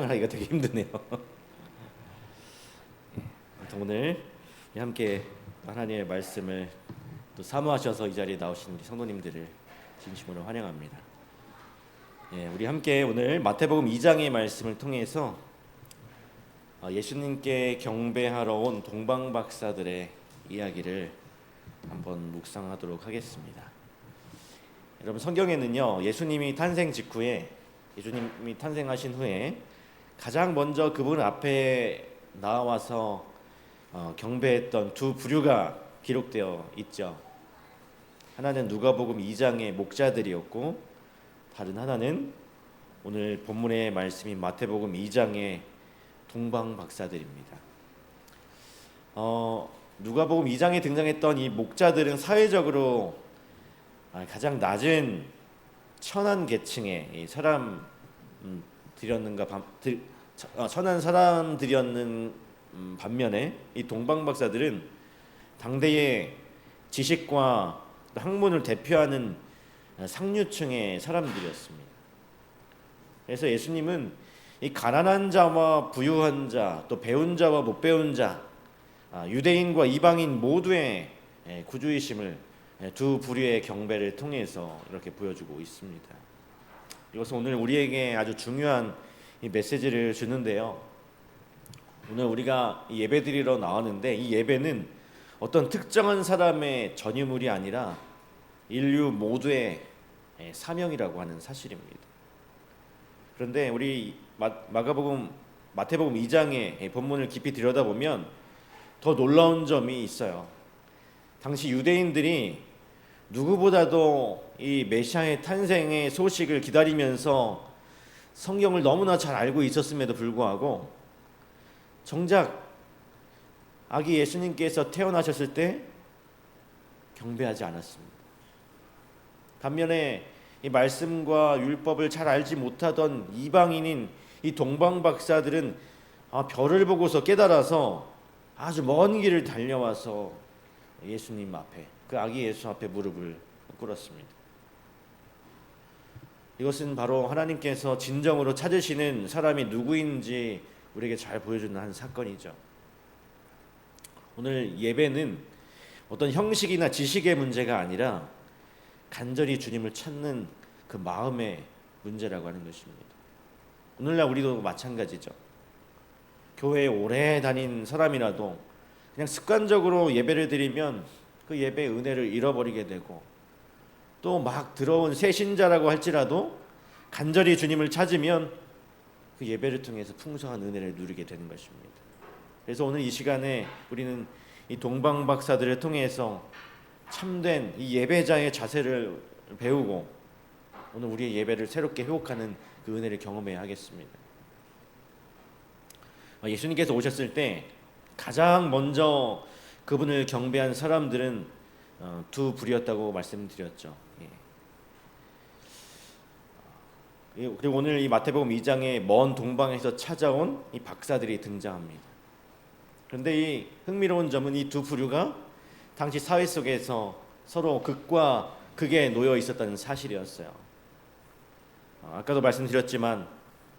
을 하기가 되게 힘드네요. 아무튼 오늘 함께 하나님의 말씀을 또 사모하셔서 이 자리에 나오신 우리 성도님들을 진심으로 환영합니다. 우리 함께 오늘 마태복음 2장의 말씀을 통해서 예수님께 경배하러 온 동방박사들의 이야기를 한번 묵상하도록 하겠습니다. 여러분, 성경에는요, 예수님이 탄생하신 후에 가장 먼저 그분 앞에 나와서 경배했던 두 부류가 기록되어 있죠. 하나는 누가복음 2장의 목자들이었고, 다른 하나는 오늘 본문의 말씀인 마태복음 2장의 동방박사들입니다. 누가복음 2장에 등장했던 이 목자들은 사회적으로 가장 낮은 천한 계층의 천한 사람들이었는 반면에 이 동방박사들은 당대의 지식과 학문을 대표하는 상류층의 사람들이었습니다. 그래서 예수님은 이 가난한 자와 부유한 자, 또 배운 자와 못 배운 자, 유대인과 이방인 모두의 구주이심을 두 부류의 경배를 통해서 이렇게 보여주고 있습니다. 이것은 오늘 우리에게 아주 중요한 이 메시지를 주는데요. 오늘 우리가 예배드리러 나왔는데 이 예배는 어떤 특정한 사람의 전유물이 아니라 인류 모두의 사명이라고 하는 사실입니다. 그런데 우리 마태복음 2장의 본문을 깊이 들여다보면 더 놀라운 점이 있어요. 당시 유대인들이 누구보다도 이 메시아의 탄생의 소식을 기다리면서 성경을 너무나 잘 알고 있었음에도 불구하고 정작 아기 예수님께서 태어나셨을 때 경배하지 않았습니다. 반면에 이 말씀과 율법을 잘 알지 못하던 이방인인 이 동방박사들은 별을 보고서 깨달아서 아주 먼 길을 달려와서 예수님 앞에, 그 아기 예수 앞에 무릎을 꿇었습니다. 이것은 바로 하나님께서 진정으로 찾으시는 사람이 누구인지 우리에게 잘 보여주는 한 사건이죠. 오늘 예배는 어떤 형식이나 지식의 문제가 아니라 간절히 주님을 찾는 그 마음의 문제라고 하는 것입니다. 오늘날 우리도 마찬가지죠. 교회에 오래 다닌 사람이라도 그냥 습관적으로 예배를 드리면 그 예배의 은혜를 잃어버리게 되고, 또 막 들어온 새 신자라고 할지라도 간절히 주님을 찾으면 그 예배를 통해서 풍성한 은혜를 누리게 되는 것입니다. 그래서 오늘 이 시간에 우리는 이 동방박사들을 통해서 참된 이 예배자의 자세를 배우고 오늘 우리의 예배를 새롭게 회복하는 그 은혜를 경험해야 하겠습니다. 예수님께서 오셨을 때 가장 먼저 그분을 경배한 사람들은 두 부류였다고 말씀드렸죠. 그리고 오늘 이 마태복음 2장에 먼 동방에서 찾아온 이 박사들이 등장합니다. 그런데 이 흥미로운 점은 이 두 부류가 당시 사회 속에서 서로 극과 극에 놓여 있었다는 사실이었어요. 아까도 말씀드렸지만,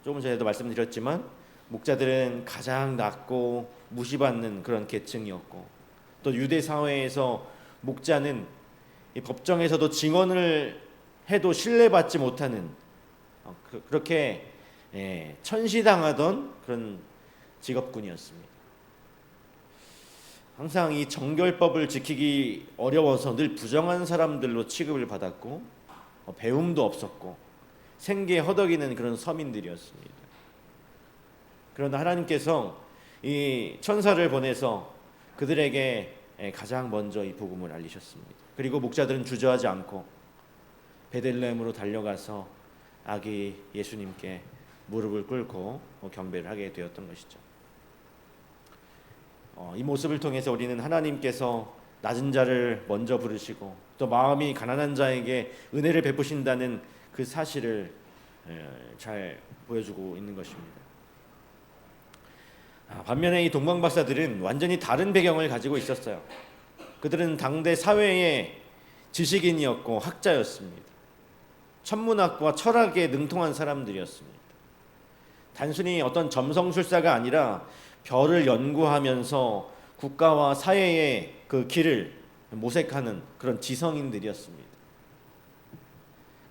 조금 전에도 말씀드렸지만, 목자들은 가장 낮고 무시받는 그런 계층이었고, 또 유대 사회에서 목자는 이 법정에서도 증언을 해도 신뢰받지 못하는 그렇게 천시당하던 그런 직업군이었습니다. 항상 이 정결법을 지키기 어려워서 늘 부정한 사람들로 취급을 받았고, 배움도 없었고 생계에 허덕이는 그런 서민들이었습니다. 그러나 하나님께서 이 천사를 보내서 그들에게 가장 먼저 이 복음을 알리셨습니다. 그리고 목자들은 주저하지 않고 베들레헴으로 달려가서 아기 예수님께 무릎을 꿇고 경배를 하게 되었던 것이죠. 이 모습을 통해서 우리는 하나님께서 낮은 자를 먼저 부르시고 또 마음이 가난한 자에게 은혜를 베푸신다는 그 사실을 잘 보여주고 있는 것입니다. 반면에 이 동방박사들은 완전히 다른 배경을 가지고 있었어요. 그들은 당대 사회의 지식인이었고 학자였습니다. 천문학과 철학에 능통한 사람들이었습니다. 단순히 어떤 점성술사가 아니라 별을 연구하면서 국가와 사회의 그 길을 모색하는 그런 지성인들이었습니다.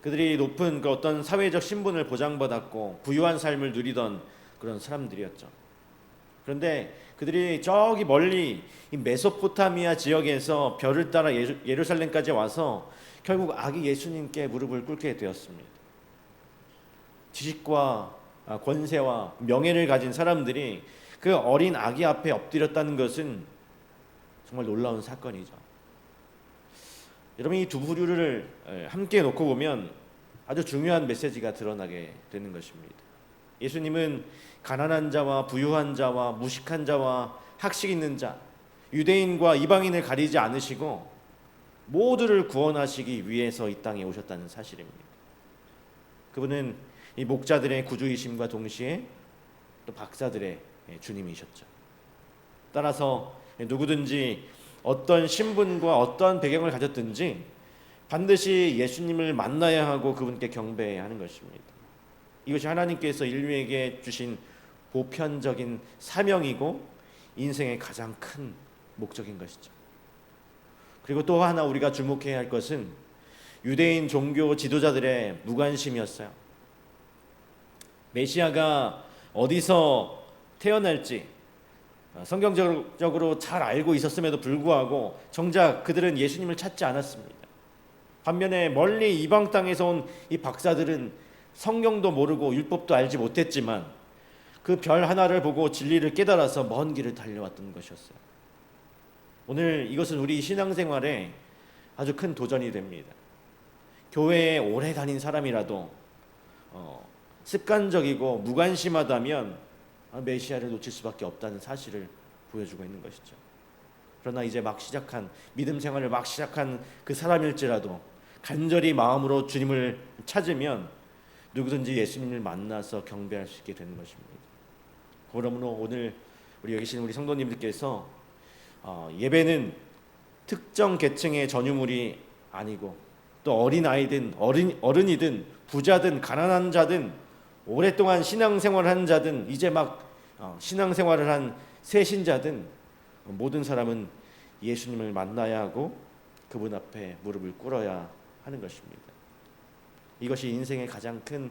그들이 높은 그 어떤 사회적 신분을 보장받았고 부유한 삶을 누리던 그런 사람들이었죠. 그런데 그들이 저기 멀리 이 메소포타미아 지역에서 별을 따라 예루살렘까지 와서 결국 아기 예수님께 무릎을 꿇게 되었습니다. 지식과 권세와 명예를 가진 사람들이 그 어린 아기 앞에 엎드렸다는 것은 정말 놀라운 사건이죠. 여러분, 이 두 부류를 함께 놓고 보면 아주 중요한 메시지가 드러나게 되는 것입니다. 예수님은 가난한 자와 부유한 자와 무식한 자와 학식 있는 자, 유대인과 이방인을 가리지 않으시고 모두를 구원하시기 위해서 이 땅에 오셨다는 사실입니다. 그분은 이 목자들의 구주이심과 동시에 또 박사들의 주님이셨죠. 따라서 누구든지 어떤 신분과 어떤 배경을 가졌든지 반드시 예수님을 만나야 하고 그분께 경배해야 하는 것입니다. 이것이 하나님께서 인류에게 주신 보편적인 사명이고 인생의 가장 큰 목적인 것이죠. 그리고 또 하나 우리가 주목해야 할 것은 유대인 종교 지도자들의 무관심이었어요. 메시아가 어디서 태어날지 성경적으로 잘 알고 있었음에도 불구하고 정작 그들은 예수님을 찾지 않았습니다. 반면에 멀리 이방 땅에서 온 이 박사들은 성경도 모르고 율법도 알지 못했지만 그 별 하나를 보고 진리를 깨달아서 먼 길을 달려왔던 것이었어요. 오늘 이것은 우리 신앙생활에 아주 큰 도전이 됩니다. 교회에 오래 다닌 사람이라도 습관적이고 무관심하다면 메시아를 놓칠 수밖에 없다는 사실을 보여주고 있는 것이죠. 그러나 이제 막 시작한 믿음 생활을 막 시작한 그 사람일지라도 간절히 마음으로 주님을 찾으면 누구든지 예수님을 만나서 경배할 수 있게 되는 것입니다. 그러므로 오늘 우리 여기 계신 우리 성도님들께서 예배는 특정 계층의 전유물이 아니고 또 어린아이든 어른이든 부자든 가난한 자든 오랫동안 신앙생활을 한 자든 이제 막 신앙생활을 한 새 신자든 모든 사람은 예수님을 만나야 하고 그분 앞에 무릎을 꿇어야 하는 것입니다. 이것이 인생의 가장 큰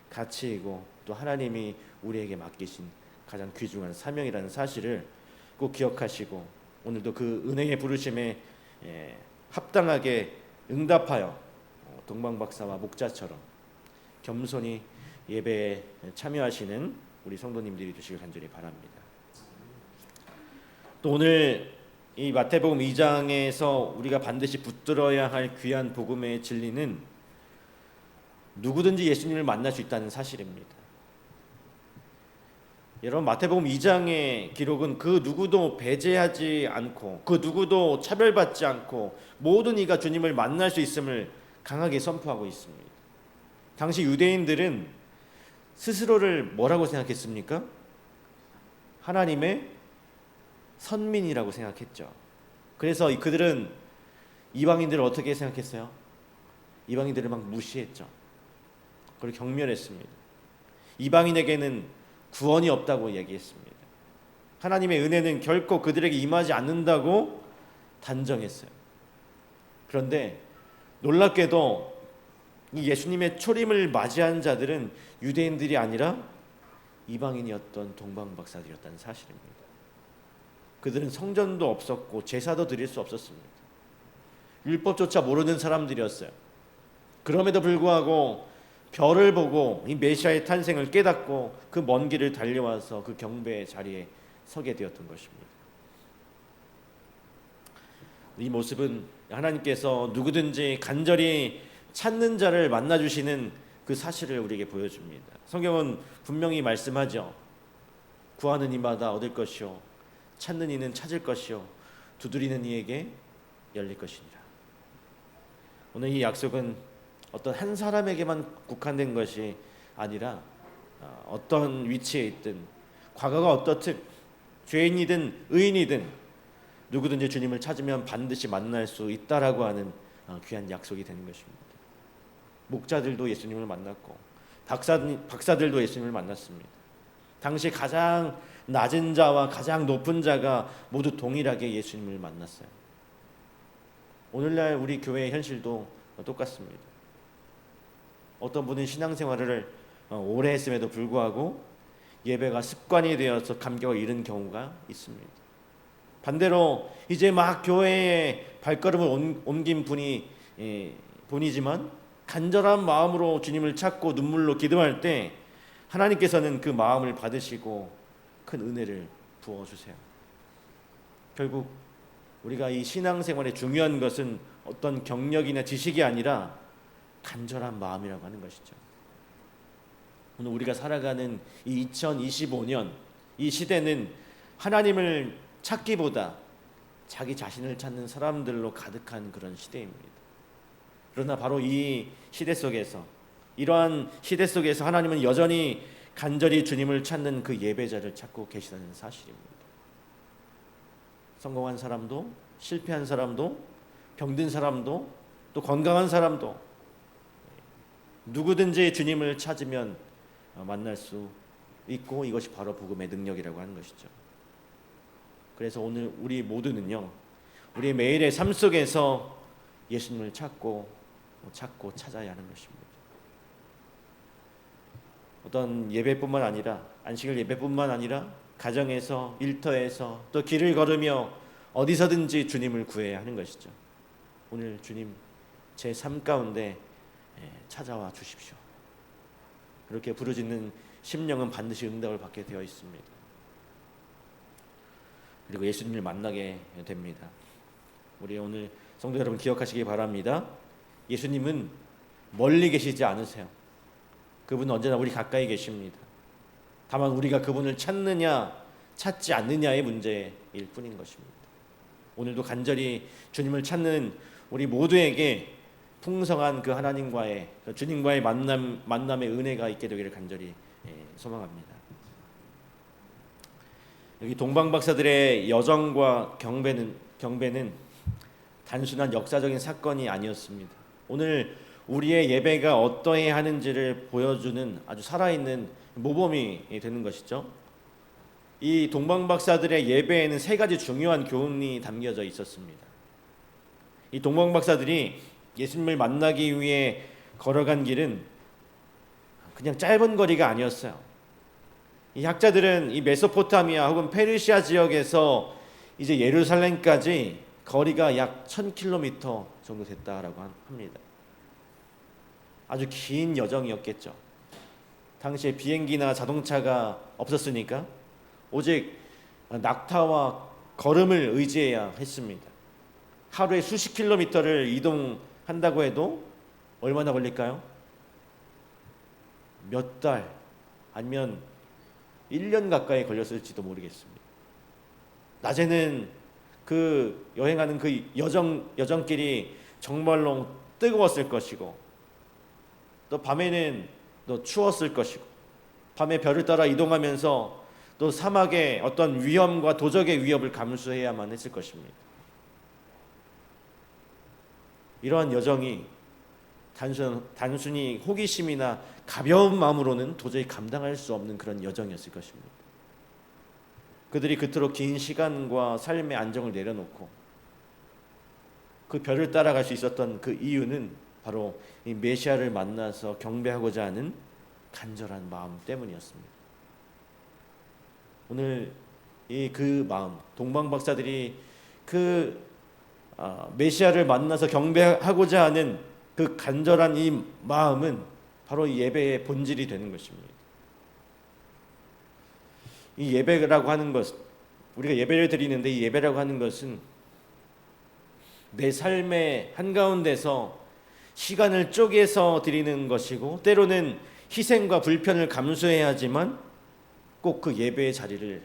가치이고 또 하나님이 우리에게 맡기신 가장 귀중한 사명이라는 사실을 꼭 기억하시고 오늘도 그 은혜의 부르심에 합당하게 응답하여 동방박사와 목자처럼 겸손히 예배에 참여하시는 우리 성도님들이 되시길 간절히 바랍니다. 또 오늘 이 마태복음 2장에서 우리가 반드시 붙들어야 할 귀한 복음의 진리는 누구든지 예수님을 만날 수 있다는 사실입니다. 여러분, 마태복음 2장의 기록은 그 누구도 배제하지 않고 그 누구도 차별받지 않고 모든 이가 주님을 만날 수 있음을 강하게 선포하고 있습니다. 당시 유대인들은 스스로를 뭐라고 생각했습니까? 하나님의 선민이라고 생각했죠. 그래서 그들은 이방인들을 어떻게 생각했어요? 이방인들을 막 무시했죠. 그리고 경멸했습니다. 이방인에게는 구원이 없다고 얘기했습니다. 하나님의 은혜는 결코 그들에게 임하지 않는다고 단정했어요. 그런데 놀랍게도 이 예수님의 초림을 맞이한 자들은 유대인들이 아니라 이방인이었던 동방박사들이었다는 사실입니다. 그들은 성전도 없었고 제사도 드릴 수 없었습니다. 율법조차 모르는 사람들이었어요. 그럼에도 불구하고 별을 보고 이 메시아의 탄생을 깨닫고 그 먼 길을 달려와서 그 경배의 자리에 서게 되었던 것입니다. 이 모습은 하나님께서 누구든지 간절히 찾는 자를 만나주시는 그 사실을 우리에게 보여줍니다. 성경은 분명히 말씀하죠. 구하는 이마다 얻을 것이요 찾는 이는 찾을 것이요 두드리는 이에게 열릴 것이니라. 오늘 이 약속은 어떤 한 사람에게만 국한된 것이 아니라 어떤 위치에 있든 과거가 어떻든 죄인이든 의인이든 누구든지 주님을 찾으면 반드시 만날 수 있다라고 하는 귀한 약속이 되는 것입니다. 목자들도 예수님을 만났고 박사들도 예수님을 만났습니다. 당시 가장 낮은 자와 가장 높은 자가 모두 동일하게 예수님을 만났어요. 오늘날 우리 교회의 현실도 똑같습니다. 어떤 분은 신앙생활을 오래 했음에도 불구하고 예배가 습관이 되어서 감격을 잃은 경우가 있습니다. 반대로 이제 막 교회에 발걸음을 옮긴 분이지만 간절한 마음으로 주님을 찾고 눈물로 기도할 때 하나님께서는 그 마음을 받으시고 큰 은혜를 부어주세요. 결국 우리가 이 신앙생활의 중요한 것은 어떤 경력이나 지식이 아니라 간절한 마음이라고 하는 것이죠. 오늘 우리가 살아가는 이 2025년 이 시대는 하나님을 찾기보다 자기 자신을 찾는 사람들로 가득한 그런 시대입니다. 그러나 바로 이 시대 속에서 이러한 시대 속에서 하나님은 여전히 간절히 주님을 찾는 그 예배자를 찾고 계시다는 사실입니다. 성공한 사람도 실패한 사람도 병든 사람도 또 건강한 사람도 누구든지 주님을 찾으면 만날 수 있고 이것이 바로 복음의 능력이라고 하는 것이죠. 그래서 오늘 우리 모두는요, 우리 매일의 삶 속에서 예수님을 찾고 찾아야 하는 것입니다. 어떤 예배뿐만 아니라 안식일 예배뿐만 아니라 가정에서 일터에서 또 길을 걸으며 어디서든지 주님을 구해야 하는 것이죠. 오늘 주님 제 삶 가운데 찾아와 주십시오. 그렇게 부르짖는 심령은 반드시 응답을 받게 되어 있습니다. 그리고 예수님을 만나게 됩니다. 우리 오늘 성도 여러분 기억하시기 바랍니다. 예수님은 멀리 계시지 않으세요. 그분은 언제나 우리 가까이 계십니다. 다만 우리가 그분을 찾느냐 찾지 않느냐의 문제일 뿐인 것입니다. 오늘도 간절히 주님을 찾는 우리 모두에게 풍성한 그 하나님과의 그 주님과의 만남의 은혜가 있게 되기를 간절히 소망합니다. 여기 동방박사들의 여정과 경배는 단순한 역사적인 사건이 아니었습니다. 오늘 우리의 예배가 어떠해야 하는지를 보여주는 아주 살아있는 모범이 되는 것이죠. 이 동방박사들의 예배에는 세 가지 중요한 교훈이 담겨져 있었습니다. 이 동방박사들이 예수님을 만나기 위해 걸어간 길은 그냥 짧은 거리가 아니었어요. 이 학자들은 이 메소포타미아 혹은 페르시아 지역에서 이제 예루살렘까지 거리가 약 1000km 정도 됐다라고 합니다. 아주 긴 여정이었겠죠. 당시에 비행기나 자동차가 없었으니까 오직 낙타와 걸음을 의지해야 했습니다. 하루에 수십 킬로미터를 이동한다고 해도 얼마나 걸릴까요? 몇 달 아니면 1년 가까이 걸렸을지도 모르겠습니다. 낮에는 그 여행하는 그 여정길이 정말로 뜨거웠을 것이고 또 밤에는 또 추웠을 것이고 밤에 별을 따라 이동하면서 또 사막의 어떤 위험과 도적의 위협을 감수해야만 했을 것입니다. 이러한 여정이 단순히 호기심이나 가벼운 마음으로는 도저히 감당할 수 없는 그런 여정이었을 것입니다. 그들이 그토록 긴 시간과 삶의 안정을 내려놓고 그 별을 따라갈 수 있었던 그 이유는 바로 이 메시아를 만나서 경배하고자 하는 간절한 마음 때문이었습니다. 오늘 그 마음, 동방박사들이 그 메시아를 만나서 경배하고자 하는 그 간절한 이 마음은 바로 이 예배의 본질이 되는 것입니다. 이 예배라고 하는 것, 우리가 예배를 드리는데 이 예배라고 하는 것은 내 삶의 한가운데서 시간을 쪼개서 드리는 것이고 때로는 희생과 불편을 감수해야 하지만 꼭 그 예배의 자리를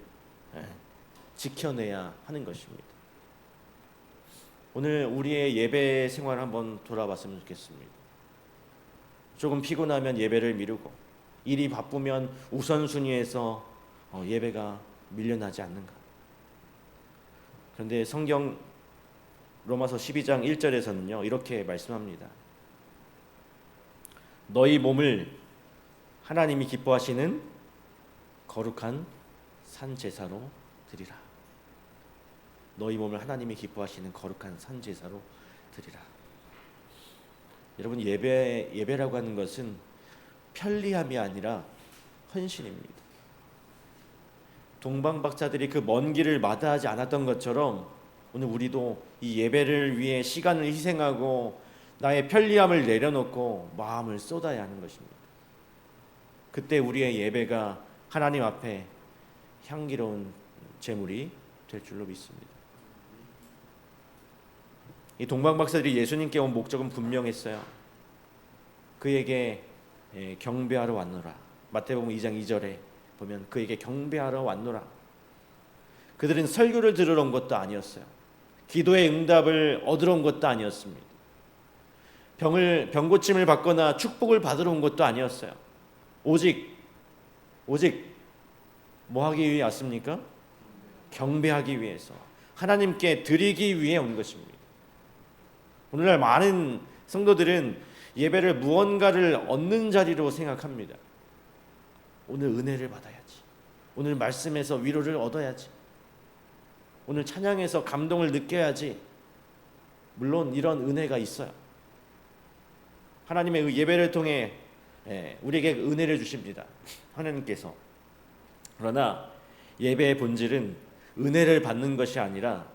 지켜내야 하는 것입니다. 오늘 우리의 예배 생활을 한번 돌아봤으면 좋겠습니다. 조금 피곤하면 예배를 미루고 일이 바쁘면 우선순위에서 예배가 밀려나지 않는가. 그런데 성경 로마서 12장 1절에서는요 이렇게 말씀합니다. 너희 몸을 하나님이 기뻐하시는 거룩한 산 제사로 드리라. 너희 몸을 하나님이 기뻐하시는 거룩한 산 제사로 드리라. 여러분, 예배라고 하는 것은 편리함이 아니라 헌신입니다. 동방박사들이 그 먼 길을 마다하지 않았던 것처럼 오늘 우리도 이 예배를 위해 시간을 희생하고 나의 편리함을 내려놓고 마음을 쏟아야 하는 것입니다. 그때 우리의 예배가 하나님 앞에 향기로운 제물이 될 줄로 믿습니다. 이 동방박사들이 예수님께 온 목적은 분명했어요. 그에게 경배하러 왔노라. 마태복음 2장 2절에 보면 그에게 경배하러 왔노라. 그들은 설교를 들으러 온 것도 아니었어요. 기도의 응답을 얻으러 온 것도 아니었습니다. 병 고침을 받거나 축복을 받으러 온 것도 아니었어요. 오직 뭐 하기 위해 왔습니까? 경배하기 위해서, 하나님께 드리기 위해 온 것입니다. 오늘날 많은 성도들은 예배를 무언가를 얻는 자리로 생각합니다. 오늘 은혜를 받아야지, 오늘 말씀에서 위로를 얻어야지, 오늘 찬양에서 감동을 느껴야지. 물론 이런 은혜가 있어요. 하나님의 예배를 통해 우리에게 은혜를 주십니다, 하나님께서. 그러나 예배의 본질은 은혜를 받는 것이 아니라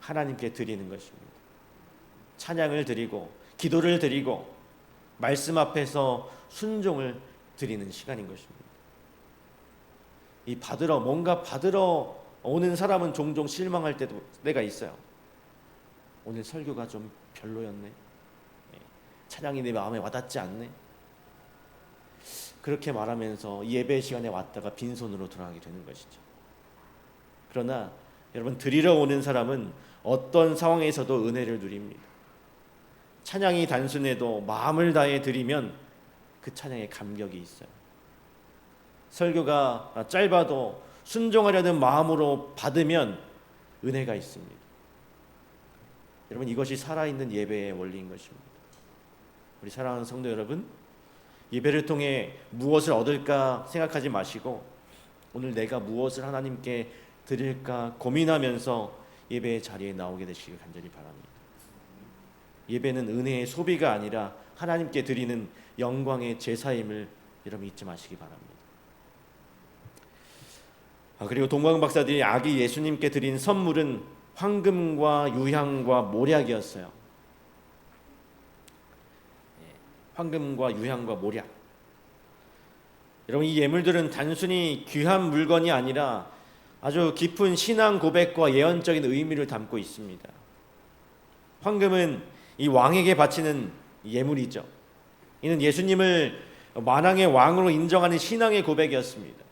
하나님께 드리는 것입니다. 찬양을 드리고 기도를 드리고 말씀 앞에서 순종을 드리는 시간인 것입니다. 이 뭔가 받으러 오는 사람은 종종 실망할 때가 있어요. 오늘 설교가 좀 별로였네, 찬양이 내 마음에 와닿지 않네. 그렇게 말하면서 예배 시간에 왔다가 빈손으로 돌아가게 되는 것이죠. 그러나 여러분, 드리러 오는 사람은 어떤 상황에서도 은혜를 누립니다. 찬양이 단순해도 마음을 다해 드리면 그 찬양에 감격이 있어요. 설교가 짧아도 순종하려는 마음으로 받으면 은혜가 있습니다. 여러분, 이것이 살아있는 예배의 원리인 것입니다. 우리 사랑하는 성도 여러분, 예배를 통해 무엇을 얻을까 생각하지 마시고 오늘 내가 무엇을 하나님께 드릴까 고민하면서 예배의 자리에 나오게 되시길 간절히 바랍니다. 예배는 은혜의 소비가 아니라 하나님께 드리는 영광의 제사임을 여러분 잊지 마시기 바랍니다. 그리고 동방박사들이 아기 예수님께 드린 선물은 황금과 유향과 모략이었어요. 황금과 유향과 모략. 여러분, 이 예물들은 단순히 귀한 물건이 아니라 아주 깊은 신앙 고백과 예언적인 의미를 담고 있습니다. 황금은 이 왕에게 바치는 예물이죠. 이는 예수님을 만왕의 왕으로 인정하는 신앙의 고백이었습니다.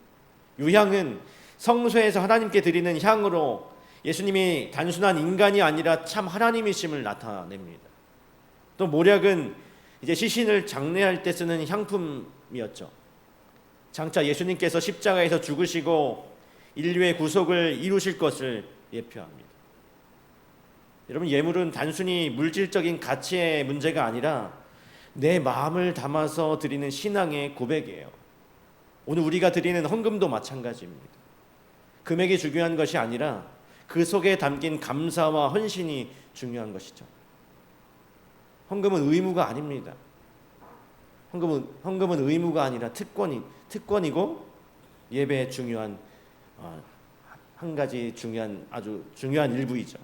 유향은 성소에서 하나님께 드리는 향으로 예수님이 단순한 인간이 아니라 참 하나님이심을 나타냅니다. 또 모략은 이제 시신을 장례할 때 쓰는 향품이었죠. 장차 예수님께서 십자가에서 죽으시고 인류의 구속을 이루실 것을 예표합니다. 여러분, 예물은 단순히 물질적인 가치의 문제가 아니라 내 마음을 담아서 드리는 신앙의 고백이에요. 오늘 우리가 드리는 헌금도 마찬가지입니다. 금액이 중요한 것이 아니라 그 속에 담긴 감사와 헌신이 중요한 것이죠. 헌금은 의무가 아닙니다. 헌금은 의무가 아니라 특권이고 예배의 중요한 한 가지 아주 중요한 일부이죠.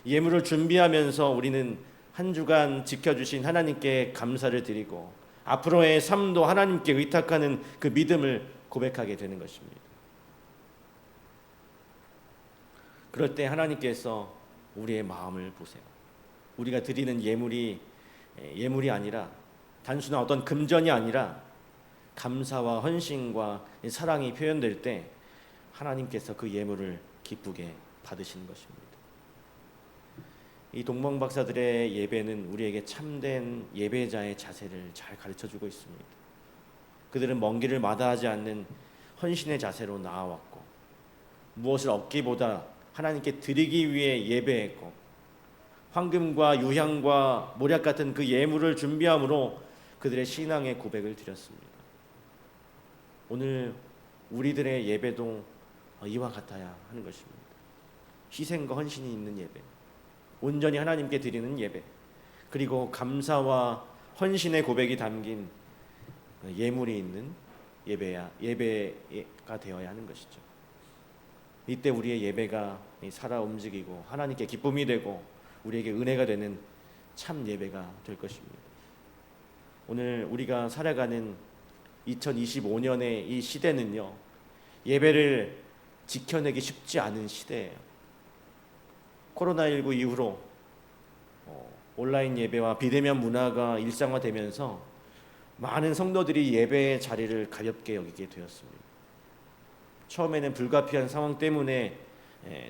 예물을 준비하면서 우리는 한 주간 지켜주신 하나님께 감사를 드리고 앞으로의 삶도 하나님께 의탁하는 그 믿음을 고백하게 되는 것입니다. 그럴 때 하나님께서 우리의 마음을 보세요. 우리가 드리는 예물이 아니라 단순한 어떤 금전이 아니라 감사와 헌신과 사랑이 표현될 때 하나님께서 그 예물을 기쁘게 받으시는 것입니다. 이 동방박사들의 예배는 우리에게 참된 예배자의 자세를 잘 가르쳐주고 있습니다. 그들은 먼 길을 마다하지 않는 헌신의 자세로 나아왔고 무엇을 얻기보다 하나님께 드리기 위해 예배했고 황금과 유향과 모략 같은 그 예물을 준비함으로 그들의 신앙의 고백을 드렸습니다. 오늘 우리들의 예배도 이와 같아야 하는 것입니다. 희생과 헌신이 있는 예배, 온전히 하나님께 드리는 예배, 그리고 감사와 헌신의 고백이 담긴 예물이 있는 예배가 되어야 하는 것이죠. 이때 우리의 예배가 살아 움직이고 하나님께 기쁨이 되고 우리에게 은혜가 되는 참 예배가 될 것입니다. 오늘 우리가 살아가는 2025년의 이 시대는요, 예배를 지켜내기 쉽지 않은 시대예요. 코로나19 이후로 온라인 예배와 비대면 문화가 일상화되면서 많은 성도들이 예배의 자리를 가볍게 여기게 되었습니다. 처음에는 불가피한 상황 때문에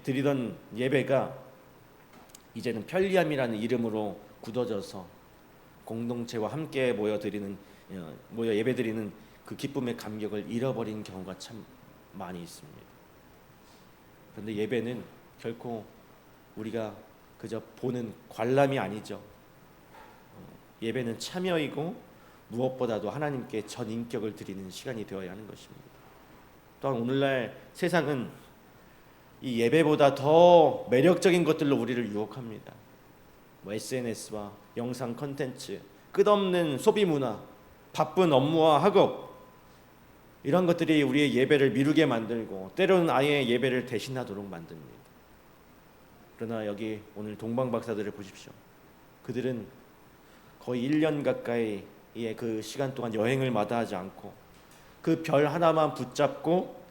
드리던 예배가 이제는 편리함이라는 이름으로 굳어져서 공동체와 함께 모여 예배드리는 그 기쁨의 감격을 잃어버린 경우가 참 많이 있습니다. 그런데 예배는 결코 우리가 그저 보는 관람이 아니죠. 예배는 참여이고 무엇보다도 하나님께 전인격을 드리는 시간이 되어야 하는 것입니다. 또한 오늘날 세상은 이 예배보다 더 매력적인 것들로 우리를 유혹합니다. SNS와 영상 콘텐츠, 끝없는 소비 문화, 바쁜 업무와 학업, 이런 것들이 우리의 예배를 미루게 만들고 때로는 아예 예배를 대신하도록 만듭니다. 그러나 여기 오늘 동방박사들을 보십시오. 그들은 거의 1년 가까이의 그 시간 동안 여행을 마다하지 않고 그 별 하나만 붙잡고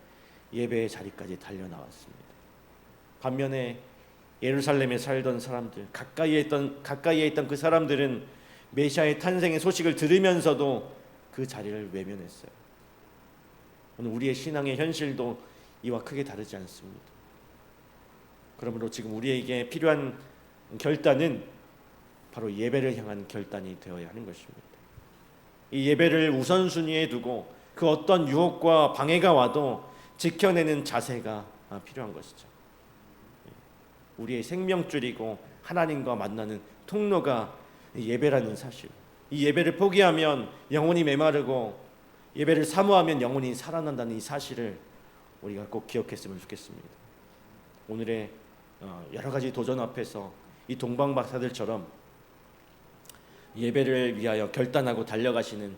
예배의 자리까지 달려나왔습니다. 반면에 예루살렘에 살던 사람들, 가까이에 있던 그 사람들은 메시아의 탄생의 소식을 들으면서도 그 자리를 외면했어요. 오늘 우리의 신앙의 현실도 이와 크게 다르지 않습니다. 그러므로 지금 우리에게 필요한 결단은 바로 예배를 향한 결단이 되어야 하는 것입니다. 이 예배를 우선순위에 두고 그 어떤 유혹과 방해가 와도 지켜내는 자세가 필요한 것이죠. 우리의 생명줄이고 하나님과 만나는 통로가 예배라는 사실. 이 예배를 포기하면 영혼이 메마르고 예배를 사모하면 영혼이 살아난다는 이 사실을 우리가 꼭 기억했으면 좋겠습니다. 오늘의 여러 가지 도전 앞에서 이 동방박사들처럼 예배를 위하여 결단하고 달려가시는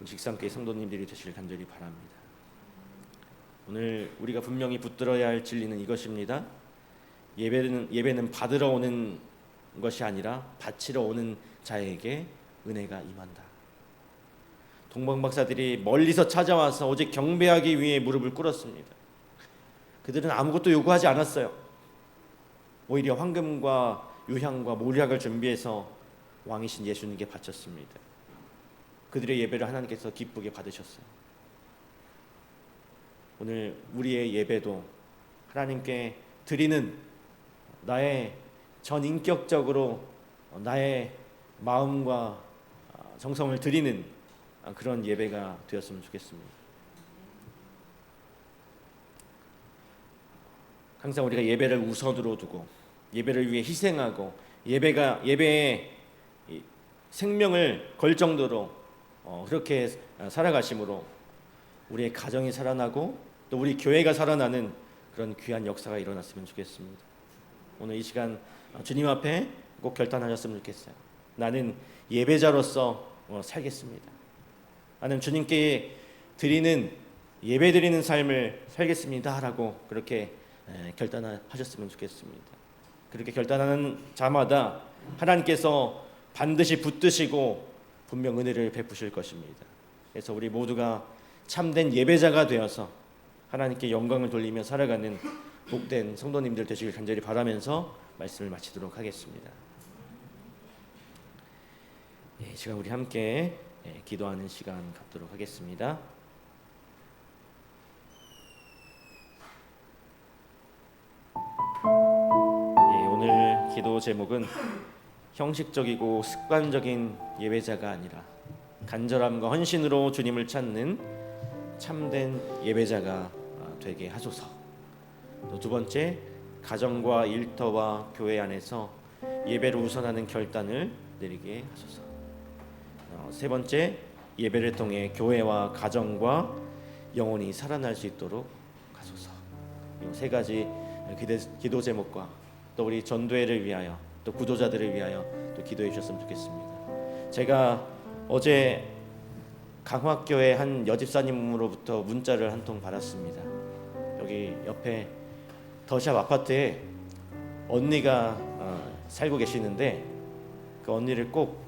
직상교회 성도님들이 되시길 간절히 바랍니다. 오늘 우리가 분명히 붙들어야 할 진리는 이것입니다. 예배는 받으러 오는 것이 아니라 바치러 오는 자에게 은혜가 임한다. 동방박사들이 멀리서 찾아와서 오직 경배하기 위해 무릎을 꿇었습니다. 그들은 아무것도 요구하지 않았어요. 오히려 황금과 유향과 몰약을 준비해서 왕이신 예수님께 바쳤습니다. 그들의 예배를 하나님께서 기쁘게 받으셨어요. 오늘 우리의 예배도 하나님께 드리는 나의 전인격적으로 나의 마음과 정성을 드리는 그런 예배가 되었으면 좋겠습니다. 항상 우리가 예배를 우선으로 두고 예배를 위해 희생하고 예배에 생명을 걸 정도로 그렇게 살아가심으로 우리의 가정이 살아나고 또 우리 교회가 살아나는 그런 귀한 역사가 일어났으면 좋겠습니다. 오늘 이 시간 주님 앞에 꼭 결단하셨으면 좋겠어요. 나는 예배자로서 살겠습니다. 나는 주님께 예배드리는 삶을 살겠습니다라고 그렇게 결단하셨으면 좋겠습니다. 그렇게 결단하는 자마다 하나님께서 반드시 붙드시고 분명 은혜를 베푸실 것입니다. 그래서 우리 모두가 참된 예배자가 되어서 하나님께 영광을 돌리며 살아가는 복된 성도님들 되시길 간절히 바라면서 말씀을 마치도록 하겠습니다. 이 시간 우리 함께 기도하는 시간 갖도록 하겠습니다. 오늘 기도 제목은 형식적이고 습관적인 예배자가 아니라 간절함과 헌신으로 주님을 찾는 참된 예배자가 되게 하소서. 또 두 번째, 가정과 일터와 교회 안에서 예배를 우선하는 결단을 내리게 하소서. 세 번째, 예배를 통해 교회와 가정과 영혼이 살아날 수 있도록 하소서. 이 세 가지 기도 제목과 또 우리 전도회를 위하여 또 구조자들을 위하여 또 기도해 주셨으면 좋겠습니다. 제가 어제 강화교회 한 여집사님으로부터 문자를 한 통 받았습니다. 여기 옆에 더샵 아파트에 언니가 살고 계시는데 그 언니를 꼭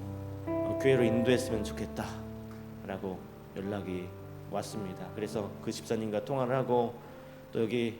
교회로 인도했으면 좋겠다라고 연락이 왔습니다. 그래서 그 집사님과 통화를 하고 또 여기